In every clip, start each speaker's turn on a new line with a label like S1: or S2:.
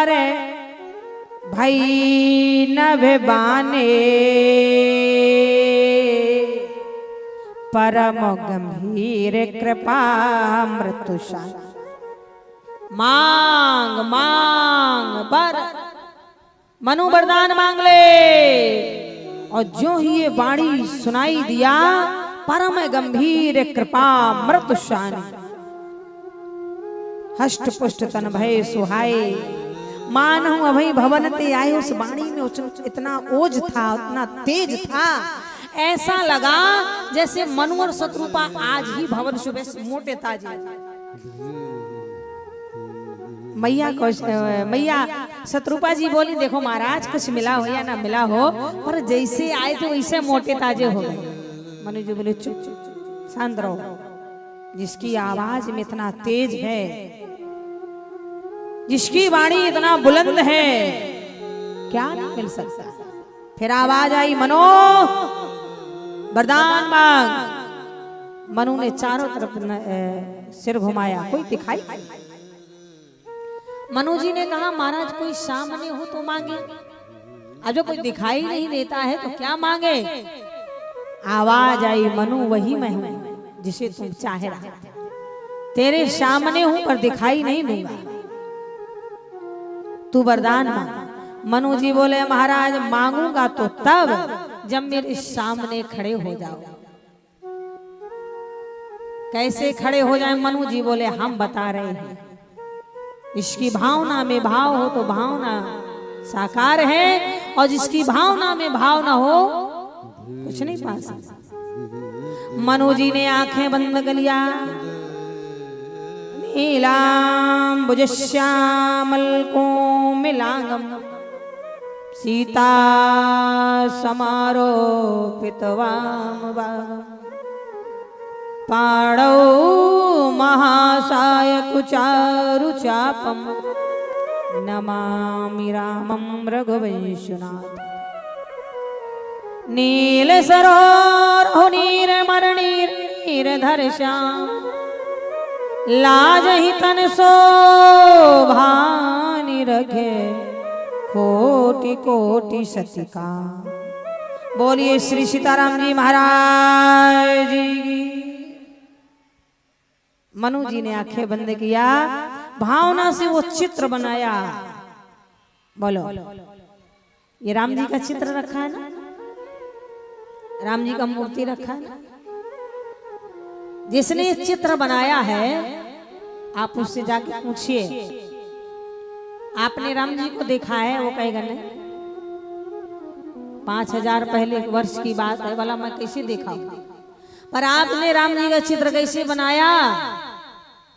S1: पर भई नभबाने, परम गंभीर कृपा मृत्युशा। मांग मांग बर, मनु वरदान मांग ले। और जो ही ये वाणी सुनाई दिया, परम गंभीर कृपा मृत्युशानी, हष्ट पुष्ट तन भय सुहाए। मानहु अभय भवन ते आए। उस वाणी में इतना ओज था, उतना तेज था, ऐसा लगा जैसे मनु और शत्रुपा आज ही भवन सुबह से मोटे ताजे। मैया शत्रुपा जी बोली, देखो महाराज कुछ मिला हो या ना मिला हो, पर जैसे आए थे वैसे मोटे ताजे हो गए। मनु जी बोले चुप चुप शांत रहो। जिसकी आवाज में इतना तेज है, जिसकी वाणी इतना बुलंद है, क्या नहीं मिल सकता। फिर आवाज आई, मनो वरदान मांग। मनु ने चारों तरफ सिर घुमाया, कोई दिखाई। मनु जी ने कहा, महाराज कोई सामने हो तो मांगे, अब जो कोई दिखाई नहीं देता है तो क्या मांगे। आवाज आई, मनु वही मैं हूं जिसे तुम चाह रहा था। तेरे सामने हूं पर दिखाई नहीं दूंगा, तू वरदान मांग। मनु जी बोले, महाराज मांगूंगा तो तब जब मेरे सामने खड़े हो जाओ। कैसे खड़े हो जाए? मनु जी बोले, हम बता रहे हैं। इसकी भावना में भाव हो तो भावना साकार है, और जिसकी भावना में भाव ना हो कुछ नहीं पा सकता। मनु जी ने आंखें बंद कर लिया। नीलाम भुजश्यामल कोमलांगम, सीता समारोपित वामभागम, पाणौ महासाय कुचारु चापम, नमामि रामं रघुवंशनाथ। नील सरोवर नीरधर श्याम, लाजहि तन शोभानि रखे, कोटि कोटि सतिका। बोलिए श्री सीताराम जी महाराज जी। मनु जी ने आंखें बंद किया, भावना से वो चित्र बनाया। बोलो, ये राम जी का चित्र रखा है ना, राम जी का मूर्ति रखा है ना। जिसने ये चित्र बनाया है, आप उससे जाके पूछिए, आपने राम जी को देखा है? वो कहेगा नहीं। 5000 पहले वर्ष की बात है, वाला मैं कैसे देखा हूं, पर आपने राम जी का चित्र कैसे बनाया?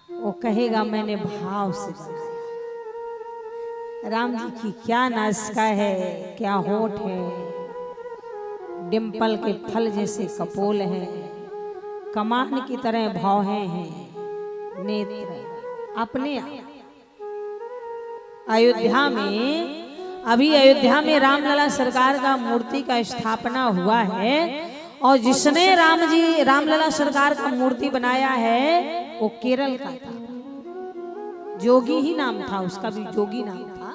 S1: वो कहेगा मैंने भाव से बनाया। राम जी की क्या नासिका है, क्या होठ है, डिंपल के फल जैसे कपोल हैं, कमान की तरह भौहें हैं, नेत्र अपने। अयोध्या में, अभी अयोध्या में रामलला सरकार का मूर्ति का स्थापना हुआ है, और जिसने रामलला सरकार का मूर्ति बनाया है वो केरल का था, जोगी ही नाम था उसका, भी जोगी नाम था।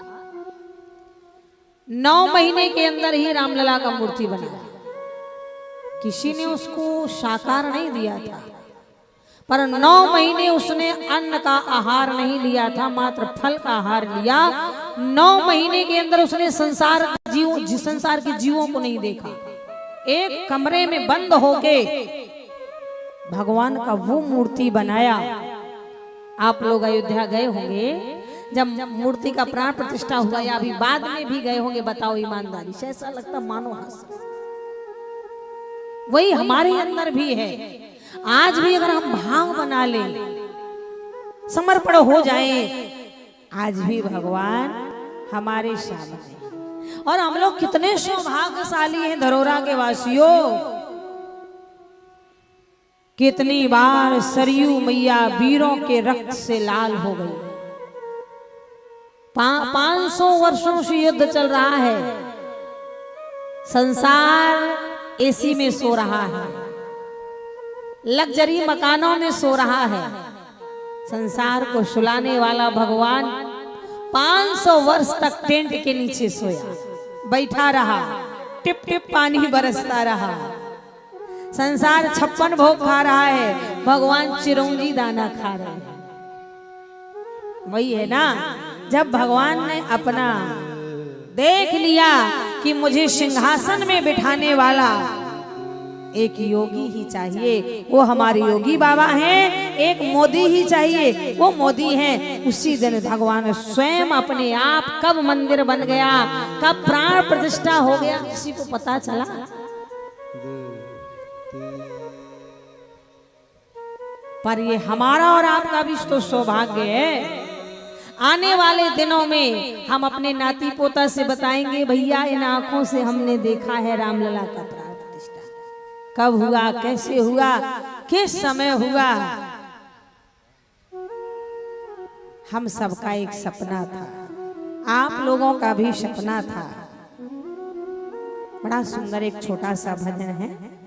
S1: 9 महीने के अंदर ही रामलला का मूर्ति बनाया। किसी ने उसको साकार नहीं दिया था, पर 9 महीने उसने अन्न का आहार नहीं लिया था, मात्र फल का आहार लिया। 9 महीने के अंदर उसने संसार के जीवों को नहीं देखा। एक कमरे में बंद होके भगवान का वो मूर्ति बनाया। आप लोग अयोध्या गए होंगे, जब मूर्ति का प्राण प्रतिष्ठा हुआ, या अभी बाद में भी गए होंगे, बताओ ईमानदारी से, ऐसा लगता मानो हंस। वही हमारे अंदर भी है। आज भी अगर हम भाव बना लें, समर्पण हो जाएं, आज भी भगवान हमारे सामने। और हम लोग कितने सौभाग्यशाली हैं धरोहरा के वासियों। कितनी बार सरयू मैया वीरों के रक्त से लाल हो गई। 500 वर्षों से युद्ध चल रहा है, संसार एसी में सो रहा है, लग्जरी मकानों में सो रहा है। संसार को सुलाने वाला भगवान 500 वर्ष तक टेंट के नीचे सोया, बैठा रहा, टिप टिप पानी बरसता रहा। संसार 56 भोग खा रहा है, भगवान चिरौंजी दाना खा रहे हैं। वही है ना, जब भगवान ने अपना देख लिया कि मुझे सिंहासन में बिठाने वाला एक योगी ही चाहिए, वो हमारे योगी बाबा हैं। एक मोदी ही चाहिए, वो मोदी हैं। उसी दिन भगवान स्वयं अपने आप, कब मंदिर बन गया, कब प्राण प्रतिष्ठा हो गया, किसी को पता चला? पर ये हमारा और आपका भी तो सौभाग्य है। आने वाले दिनों में हम अपने नाती पोता से बताएंगे, भैया इन आंखों से हमने देखा है रामलला का प्राण प्रतिष्ठा। कब हुआ, कैसे हुआ, किस समय हुआ। हम सबका एक सपना था, आप लोगों का भी सपना था। बड़ा सुंदर एक छोटा सा भजन है।